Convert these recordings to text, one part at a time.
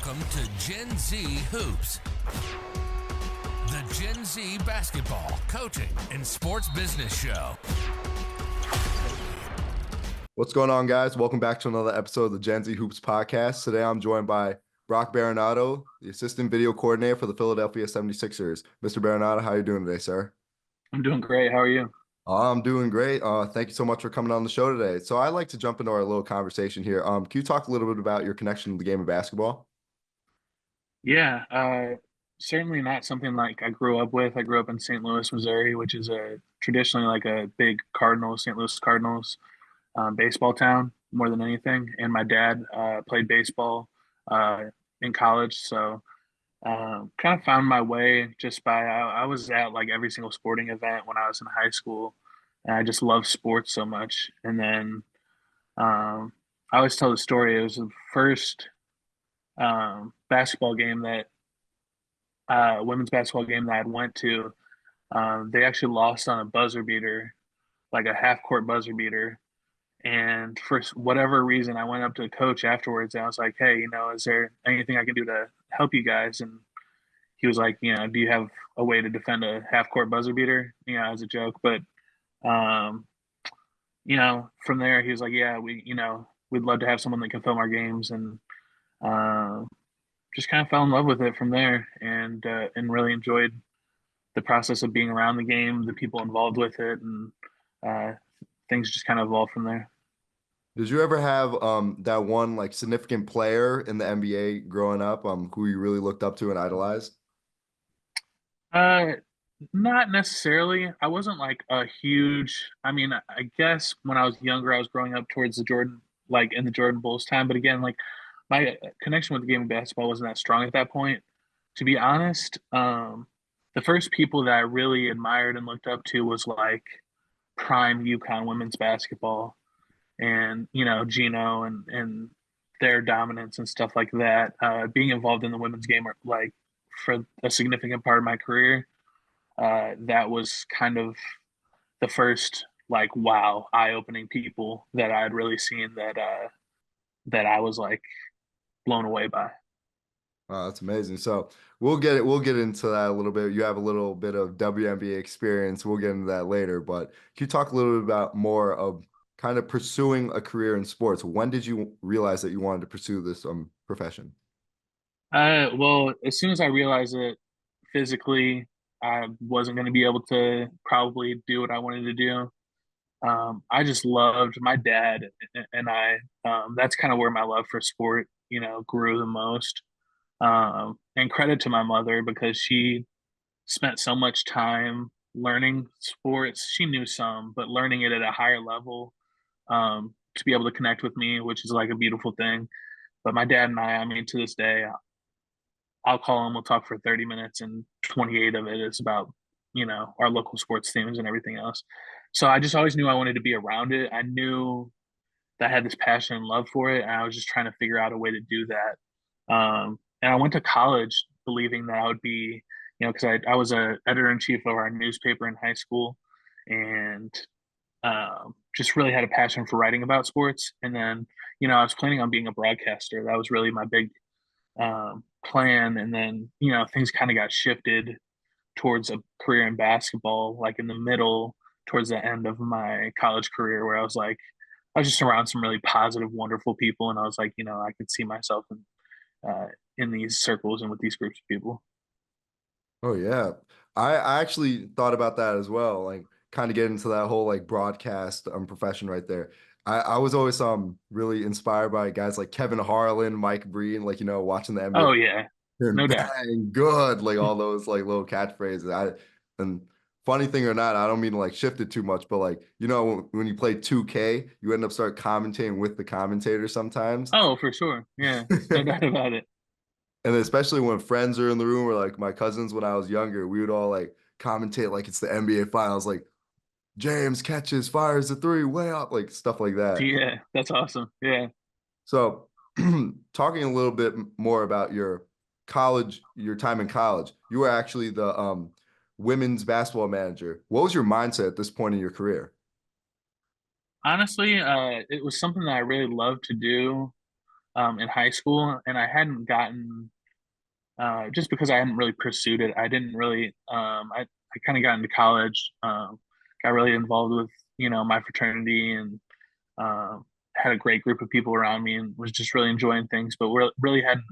Welcome to Gen Z Hoops, the Gen Z basketball, coaching, and sports business show. What's going on, guys? Welcome back to another episode of the Gen Z Hoops podcast. Today, I'm joined by Berenato, the assistant video coordinator for the Philadelphia 76ers. Mr. Berenato, how are you doing today, sir? I'm doing great. How are you? I'm doing great. Thank you so much for coming on the show today. So I'd like to jump into our little conversation here. Can you talk a little bit about your connection to the game of basketball? Yeah, certainly not something like I grew up with. I grew up in St. Louis, Missouri, which is traditionally like a big St. Louis Cardinals baseball town more than anything. And my dad played baseball in college, so kind of found my way just by I was at like every single sporting event when I was in high school, and I just loved sports so much. And then I always tell the story. It was the first basketball game that women's basketball game that I went to. They actually lost on a buzzer beater, like a half court buzzer beater. And for whatever reason, I went up to the coach afterwards and I was like, "Hey, is there anything I can do to help you guys?" And he was like, "Do you have a way to defend a half court buzzer beater?" As a joke. But um, from there he was like, "Yeah, we'd love to have someone that can film our games." And just kind of fell in love with it from there, and really enjoyed the process of being around the game, the people involved with it, and things just kind of evolved from there. Did you ever have that one like significant player in the NBA growing up who you really looked up to and idolized? Uh, Not necessarily. I wasn't like a huge. I mean, I guess when I was younger, I was growing up towards the Jordan, like in the Jordan Bulls time. But again, like my connection with the game of basketball wasn't that strong at that point. To be honest, the first people that I really admired and looked up to was like prime UConn women's basketball, and Gino and their dominance and stuff like that. Being involved in the women's game, like for a significant part of my career, that was kind of the first like wow, eye-opening people that I'd really seen that I was like blown away by. Wow, that's amazing. So we'll get into that a little bit. You have a little bit of WNBA experience. We'll get into that later. But can you talk a little bit about more of kind of pursuing a career in sports? When did you realize that you wanted to pursue this profession? Well, as soon as I realized that physically I wasn't going to be able to probably do what I wanted to do, I just loved my dad and I. That's kind of where my love for sport, grew the most. And credit to my mother because she spent so much time learning sports. She knew some, but learning it at a higher level to be able to connect with me, which is like a beautiful thing. But my dad and I mean, to this day, I'll call him, we'll talk for 30 minutes, and 28 of it is about, our local sports teams and everything else. So I just always knew I wanted to be around it. I knew that I had this passion and love for it. And I was just trying to figure out a way to do that. And I went to college believing that I would be, because I was a editor in chief of our newspaper in high school, and just really had a passion for writing about sports. And then, I was planning on being a broadcaster. That was really my big plan. And then, things kind of got shifted towards a career in basketball, like in the middle, towards the end of my college career, where I was just around some really positive, wonderful people. And I was like, I could see myself in these circles and with these groups of people. Oh yeah. I actually thought about that as well, like kind of get into that whole like broadcast profession right there. I was always really inspired by guys like Kevin Harlan, Mike Breen, like watching the NBA Oh yeah, and no doubt. bang good, like all those like little catchphrases. And funny thing or not, I don't mean to like shift it too much, but like when you play 2K, you end up start commentating with the commentator sometimes. Oh, for sure. Yeah, no doubt about it. And especially when friends are in the room, or like my cousins when I was younger, we would all like commentate like it's the NBA finals, like James catches, fires the three, way up, like stuff like that. Yeah, that's awesome. Yeah. So talking a little bit more about your time in college, you were actually the women's basketball manager. What was your mindset at this point in your career? Honestly, it was something that I really loved to do. in high school, and I hadn't gotten just because I hadn't really pursued it. I didn't really. I kind of got into college, got really involved with my fraternity, and had a great group of people around me, and was just really enjoying things. But really hadn't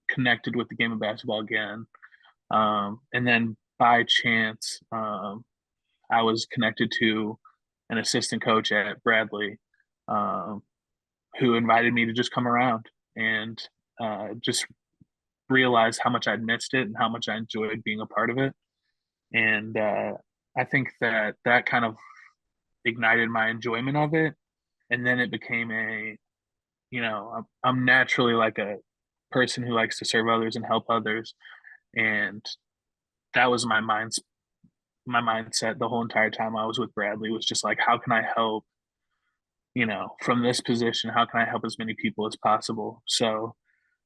connected with the game of basketball again. And then by chance, I was connected to an assistant coach at Bradley, um, who invited me to just come around and just realize how much I'd missed it and how much I enjoyed being a part of it. And I think that kind of ignited my enjoyment of it. And then it became I'm naturally like a person who likes to serve others and help others. And that was my mindset the whole entire time I was with Bradley, was just like, how can I help, from this position, how can I help as many people as possible? So,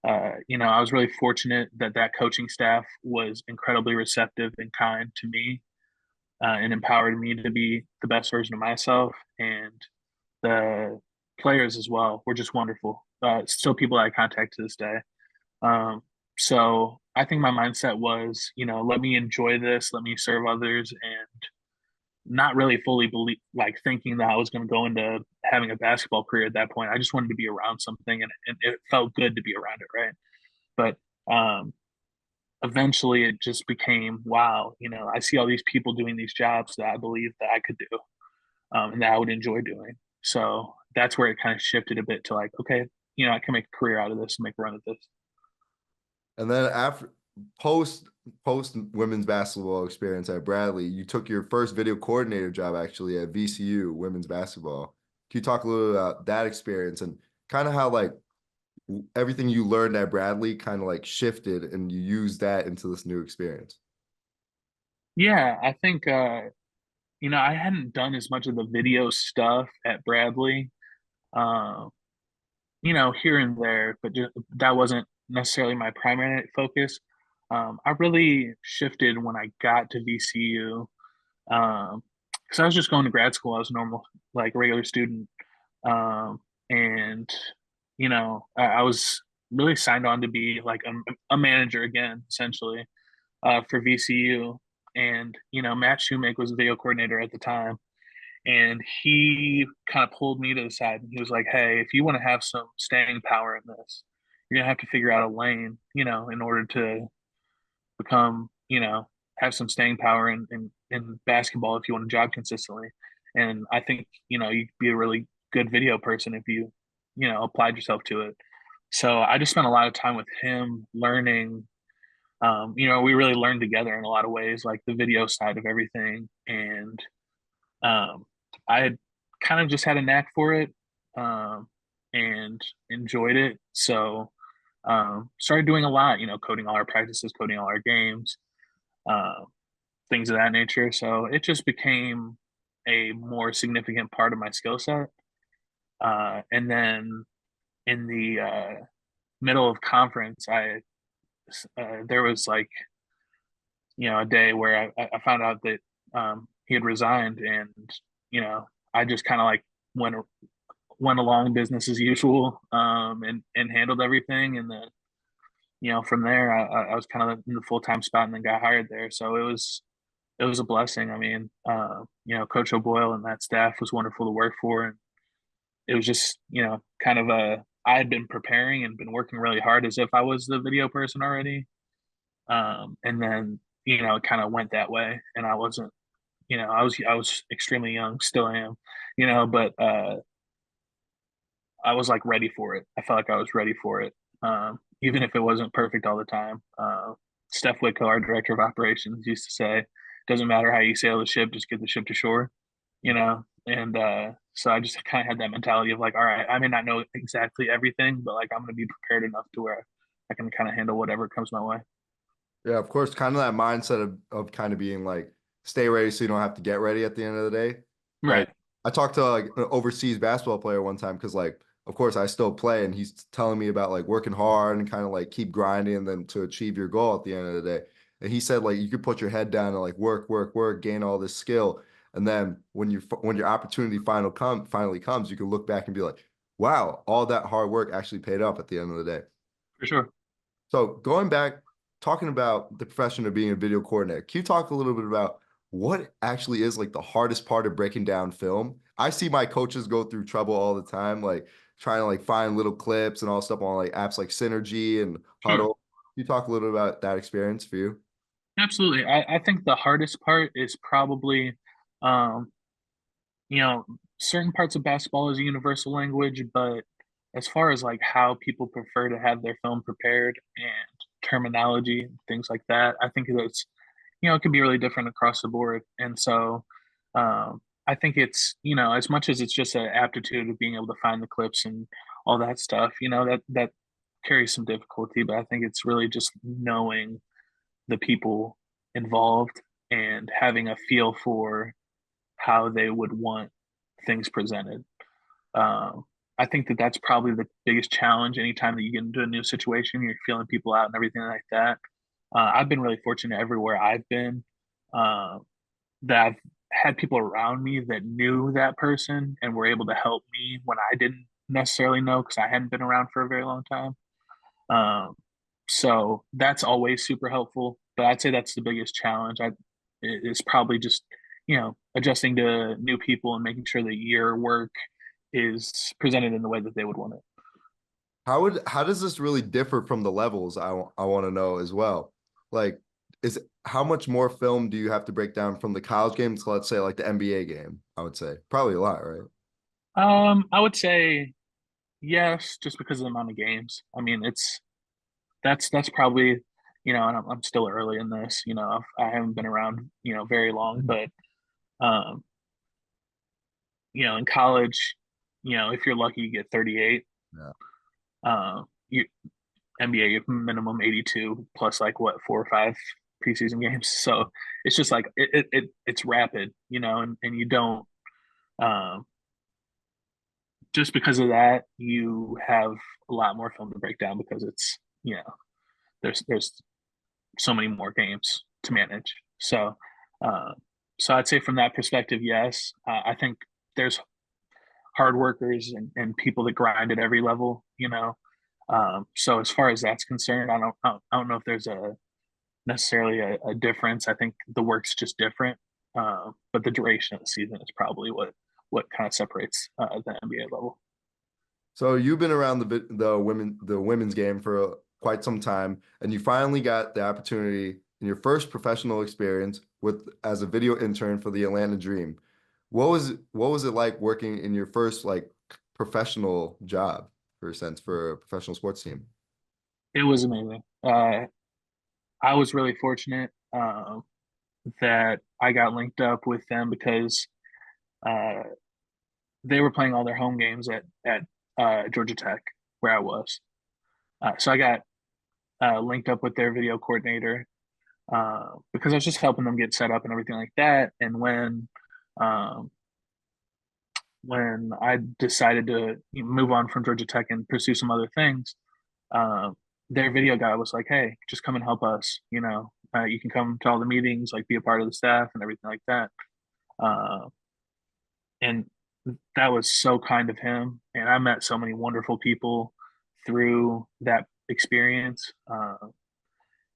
I was really fortunate that coaching staff was incredibly receptive and kind to me, and empowered me to be the best version of myself. And the players as well were just wonderful. Still people I contact to this day. Um, so I think my mindset was, let me enjoy this, let me serve others, and not really fully believe, like thinking that I was going to go into having a basketball career at that point. I just wanted to be around something, and it felt good to be around it, right? But eventually it just became, wow, I see all these people doing these jobs that I believe that I could do, and that I would enjoy doing. So that's where it kind of shifted a bit to like, okay, I can make a career out of this and make a run at this. And then after post women's basketball experience at Bradley, you took your first video coordinator job actually at VCU women's basketball. Can you talk a little about that experience and kind of how like everything you learned at Bradley kind of like shifted and you used that into this new experience? Yeah, I think I hadn't done as much of the video stuff at Bradley. Um, here and there, but that wasn't necessarily my primary focus. I really shifted when I got to VCU, because I was just going to grad school. I was a normal, like regular student, and I was really signed on to be like a manager again, essentially, for VCU. And Matt Shoemake was the video coordinator at the time, and he kind of pulled me to the side and he was like, hey, if you want to have some staying power in this, you're gonna have to figure out a lane, in order to become, have some staying power in basketball if you want to job consistently. And I think, you'd be a really good video person if you, applied yourself to it. So I just spent a lot of time with him learning. We really learned together in a lot of ways, like the video side of everything. And um, I had kind of just had a knack for it, and enjoyed it. So started doing a lot, coding all our practices, coding all our games, uh, things of that nature. So it just became a more significant part of my skill set. And then in the middle of conference, there was like, a day where I found out that he had resigned, and I just kind of like went went along business as usual, and handled everything. And then from there I was kind of in the full-time spot and then got hired there. So it was a blessing. I mean, Coach O'Boyle and that staff was wonderful to work for, and it was just kind of I had been preparing and been working really hard as if I was the video person already, and then it kind of went that way, and I wasn't. I was extremely young, still am, but I was like ready for it. I felt like I was ready for it, even if it wasn't perfect all the time. Steph Whitco, our director of operations, used to say, "Doesn't matter how you sail the ship, just get the ship to shore." And so I just kind of had that mentality of like, all right, I may not know exactly everything, but like I'm going to be prepared enough to where I can kind of handle whatever comes my way. Yeah, of course, kind of that mindset of kind of being like, stay ready so you don't have to get ready at the end of the day. Right. Like I talked to like an overseas basketball player one time because like, of course, I still play, and he's telling me about like working hard and kind of like keep grinding and then to achieve your goal at the end of the day. And he said like you could put your head down and like work, work, work, gain all this skill, and then when your opportunity finally comes, you can look back and be like, Wow, all that hard work actually paid off at the end of the day. For sure. So going back, talking about the profession of being a video coordinator, can you talk a little bit about what actually is like the hardest part of breaking down film? I see my coaches go through trouble all the time, like trying to like find little clips and all stuff on like apps like Synergy and Sure. Huddle. Can you talk a little bit about that experience for you? Absolutely. I think the hardest part is probably, um, you know, certain parts of basketball is a universal language, but as far as like how people prefer to have their film prepared and terminology, things like that, I think that's, it can be really different across the board. And so, I think it's, as much as it's just an aptitude of being able to find the clips and all that stuff, that carries some difficulty, but I think it's really just knowing the people involved and having a feel for how they would want things presented. Um, I think that that's probably the biggest challenge anytime that you get into a new situation, you're feeling people out and everything like that. I've been really fortunate everywhere I've been, uh, that I've had people around me that knew that person and were able to help me when I didn't necessarily know because I hadn't been around for a very long time. Um, so that's always super helpful. But I'd say that's the biggest challenge. Is probably just adjusting to new people and making sure that your work is presented in the way that they would want it. How does this really differ from the levels? I want to know as well. Like, is how much more film do you have to break down from the college game to let's say like the NBA game? I would say probably a lot, right? I would say yes, just because of the amount of games. I mean, that's probably and I'm still early in this. I haven't been around very long, but um, in college, if you're lucky, you get 38. Yeah. You NBA you have minimum 82 plus like what 4 or 5 preseason games. So it's just like it's rapid, and you don't um, just because of that you have a lot more film to break down because it's there's so many more games to manage. Uh, so I'd say from that perspective, yes. I think there's hard workers and people that grind at every level. So as far as that's concerned, I don't know if there's a necessarily a difference. I think the work's just different, but the duration of the season is probably what kind of separates the NBA level. So you've been around the women's game for quite some time, and you finally got the opportunity in your first professional experience with as a video intern for the Atlanta Dream. What was it like working in your first like professional job for a sense for a professional sports team? It was amazing. I was really fortunate that I got linked up with them because uh, they were playing all their home games at Georgia Tech, where I was. So I got linked up with their video coordinator because I was just helping them get set up and everything like that. And um, when I decided to move on from Georgia Tech and pursue some other things, uh, their video guy was like, "Hey, just come and help us. You can come to all the meetings, like be a part of the staff and everything like that." Uh, and that was so kind of him. And I met so many wonderful people through that experience.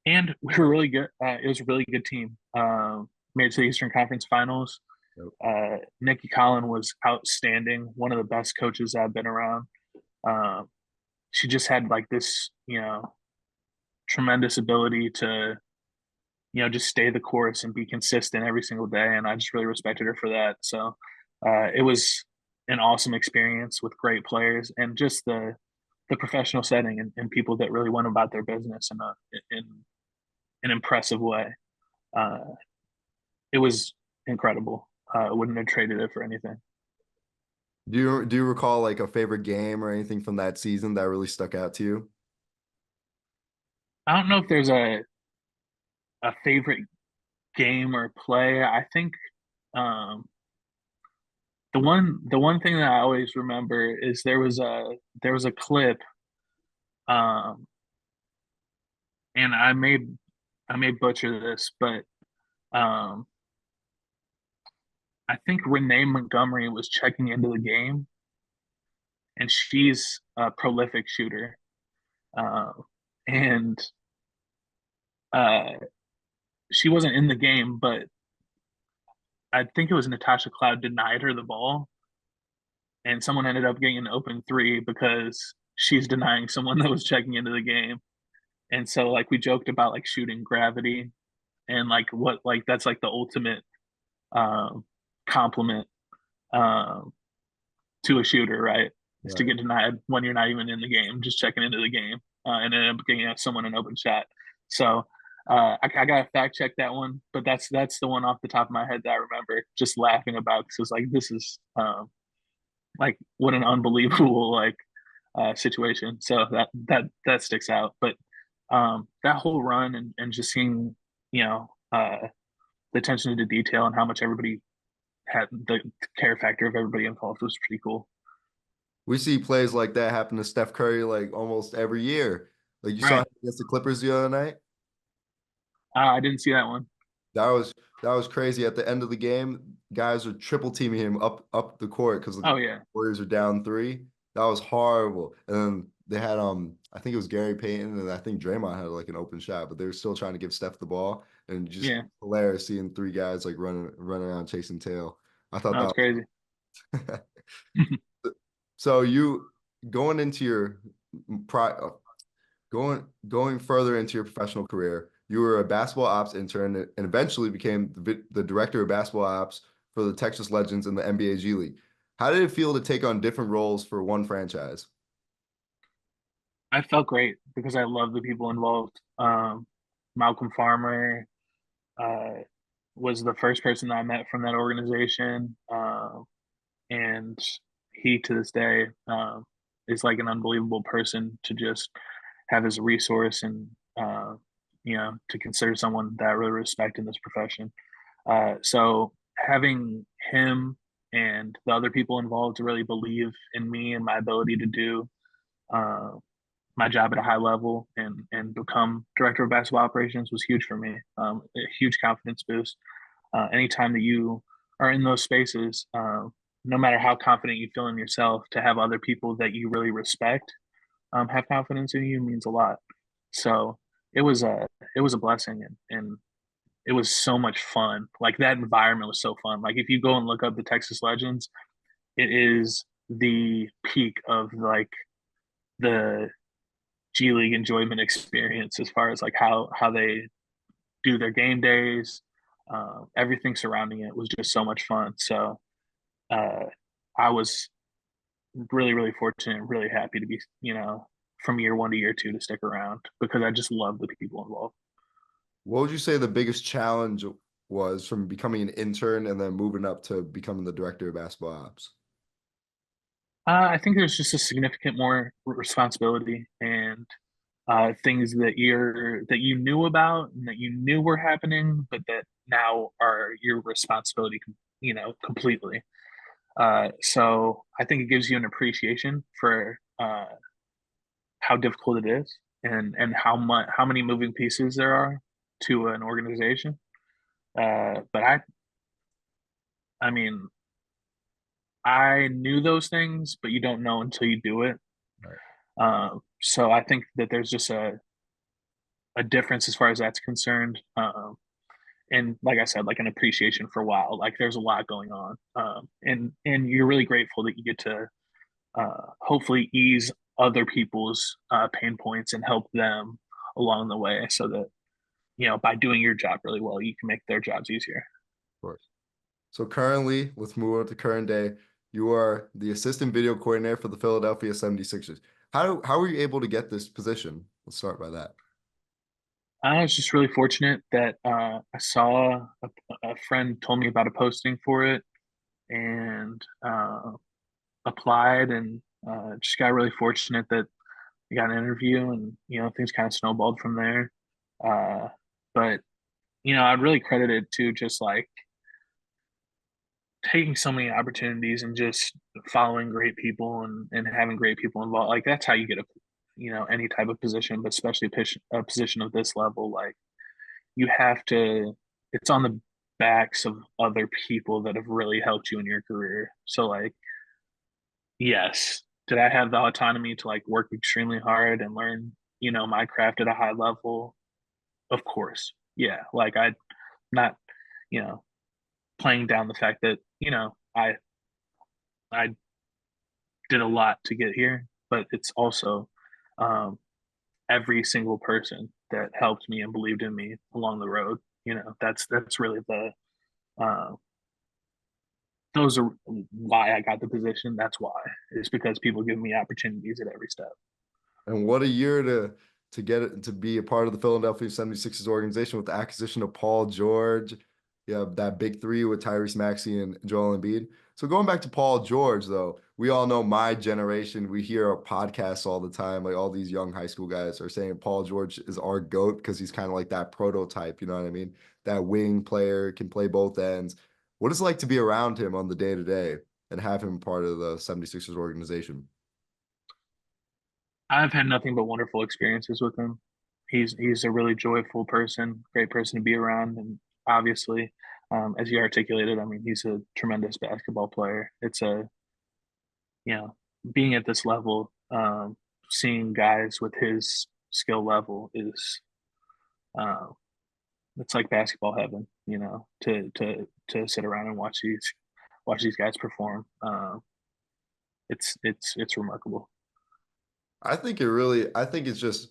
And we were really good. It was a really good team. Made it to the Eastern Conference Finals. Yep. Nikki Collin was outstanding. One of the best coaches I've been around. Um, she just had like this, tremendous ability to, just stay the course and be consistent every single day. And I just really respected her for that. So it was an awesome experience with great players and just the professional setting and people that really went about their business in an impressive way. Uh, it was incredible. I wouldn't have traded it for anything. Do you recall like a favorite game or anything from that season that really stuck out to you? I don't know if there's a favorite game or play. I think um, the one thing that I always remember is there was a clip, um, and I may butcher this, but um, I think Renee Montgomery was checking into the game, and she's a prolific shooter. Uh, and uh, she wasn't in the game, but I think it was Natasha Cloud denied her the ball, and someone ended up getting an open three because she's denying someone that was checking into the game. And so like we joked about like shooting gravity and like what like that's like the ultimate um, compliment um, to a shooter, right? Is to Right. get denied when you're not even in the game, just checking into the game, and then getting someone an open shot. So I gotta fact check that one, but that's the one off the top of my head that I remember just laughing about because it's like this is like what an unbelievable like situation. So that sticks out. But that whole run and just seeing you know the attention to detail and how much everybody had the care factor of everybody involved was pretty cool. We see plays like that happen to Steph Curry like almost every year. Like you saw Right. him against the Clippers the other night. I didn't see that one. That was that was crazy. At the end of the game, guys were triple teaming him up the court because the Oh yeah. Warriors are down three. That was horrible. And then they had I think it was Gary Payton and I think Draymond had like an open shot, but they were still trying to give Steph the ball and just Yeah. hilarious seeing three guys like running around chasing tail. I thought No, it's that crazy. was so you going into your pri going further into your professional career, you were a basketball ops intern and eventually became the director of basketball ops for the Texas Legends in the NBA G League. How did it feel to take on different roles for one franchise? I felt great because I love the people involved. Malcolm Farmer uh, was the first person that I met from that organization, and he to this day is like an unbelievable person to just have as a resource and to consider someone that I really respect in this profession. So having him and the other people involved to really believe in me and my ability to do uh, my job at a high level and become director of basketball operations was huge for me. A huge confidence boost. Anytime that you are in those spaces, no matter how confident you feel in yourself, to have other people that you really respect have confidence in you means a lot. So it was a blessing and it was so much fun. Like that environment was so fun. Like if you go and look up the Texas Legends, it is the peak of like the G League enjoyment experience as far as like how they do their game days. Everything surrounding it was just so much fun. So uh, I was really fortunate, really happy to be from year one to year two to stick around because I just love the people involved. What would you say the biggest challenge was from becoming an intern and then moving up to becoming the director of basketball ops? I think there's just a significant more responsibility and things that you knew about and that you knew were happening, but that now are your responsibility, completely. So I think it gives you an appreciation for how difficult it is and how many moving pieces there are to an organization. But I mean, I knew those things, but you don't know until you do it. Right. So I think that there's just a difference as far as that's concerned. And like I said, like an appreciation for WoW. Like there's a lot going on, and you're really grateful that you get to hopefully ease other people's pain points and help them along the way, so that by doing your job really well, you can make their jobs easier. Of course. So currently, let's move on to current day. You are the assistant video coordinator for the Philadelphia 76ers. How were you able to get this position? Let's start by that. I was just really fortunate that I saw a friend told me about a posting for it and applied and just got really fortunate that I got an interview and things kind of snowballed from there. Uh, but I'd really credit it to just like taking so many opportunities and just following great people and having great people involved. Like that's how you get a any type of position, but especially a position of this level. Like you have to. It's on the backs of other people that have really helped you in your career. So like yes, did I have the autonomy to like work extremely hard and learn, my craft at a high level? Of course. Yeah. Like I not, you know, playing down the fact that, I did a lot to get here, but it's also um every single person that helped me and believed in me along the road. That's really the uh, those are why I got the position. That's why. It's because people give me opportunities at every step. And what a year to get it to be a part of the Philadelphia 76ers organization with the acquisition of Paul George. Yeah, that big three with Tyrese Maxey and Joel Embiid. So going back to Paul George, though, we all know my generation. We hear podcasts all the time. Like all these young high school guys are saying Paul George is our GOAT because he's kind of like that prototype. You know what I mean? That wing player can play both ends. What is it like to be around him on the day to day and have him part of the 76ers organization? I've had nothing but wonderful experiences with him. He's a really joyful person, great person to be around, and obviously, as you articulated, I mean, he's a tremendous basketball player. It's you know, being at this level, seeing guys with his skill level is, uh, it's like basketball heaven. To sit around and watch these guys perform. It's remarkable. I think it's just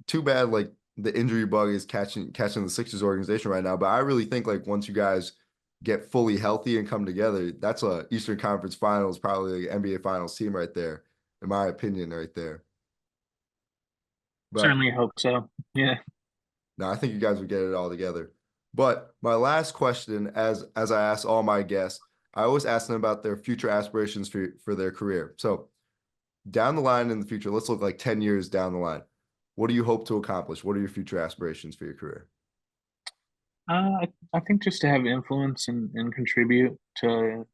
too bad like the injury bug is catching the Sixers organization right now. But I really think like once you guys get fully healthy and come together, that's a Eastern Conference Finals, probably like NBA Finals team right there, in my opinion, right there. But Certainly hope so. Yeah. no, I think you guys would get it all together. But my last question, as I ask all my guests, I always ask them about their future aspirations for their career. So down the line in the future, let's look like 10 years down the line. What do you hope to accomplish? What are your future aspirations for your career? I think just to have influence and contribute to,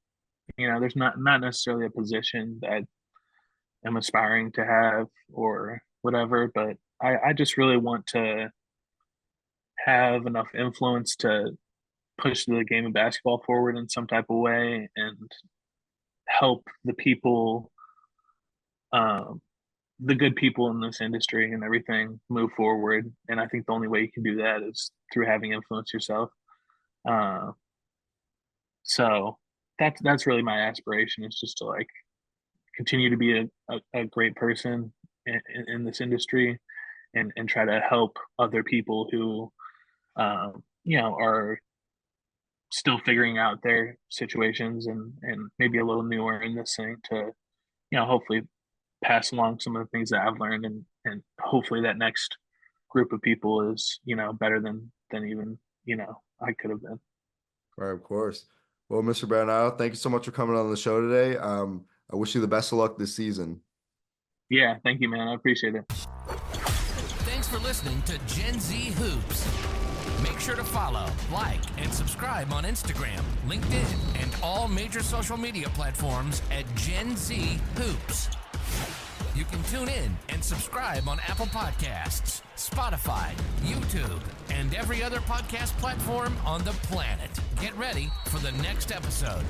there's not necessarily a position that I'm aspiring to have or whatever, but I just really want to have enough influence to push the game of basketball forward in some type of way and help the people, um, the good people in this industry and everything move forward. And I think the only way you can do that is through having influence yourself. Uh, so that's really my aspiration, is just to like continue to be a great person in this industry and try to help other people who, are still figuring out their situations and maybe a little newer in this thing to, hopefully pass along some of the things that I've learned and hopefully that next group of people is, better than even, I could have been. Right, of course. Well, Mr. Berenato, thank you so much for coming on the show today. I wish you the best of luck this season. Yeah, thank you, man. I appreciate it. Thanks for listening to Gen Z Hoops. Make sure to follow, like, and subscribe on Instagram, LinkedIn, and all major social media platforms at Gen Z Hoops. You can tune in and subscribe on Apple Podcasts, Spotify, YouTube, and every other podcast platform on the planet. Get ready for the next episode.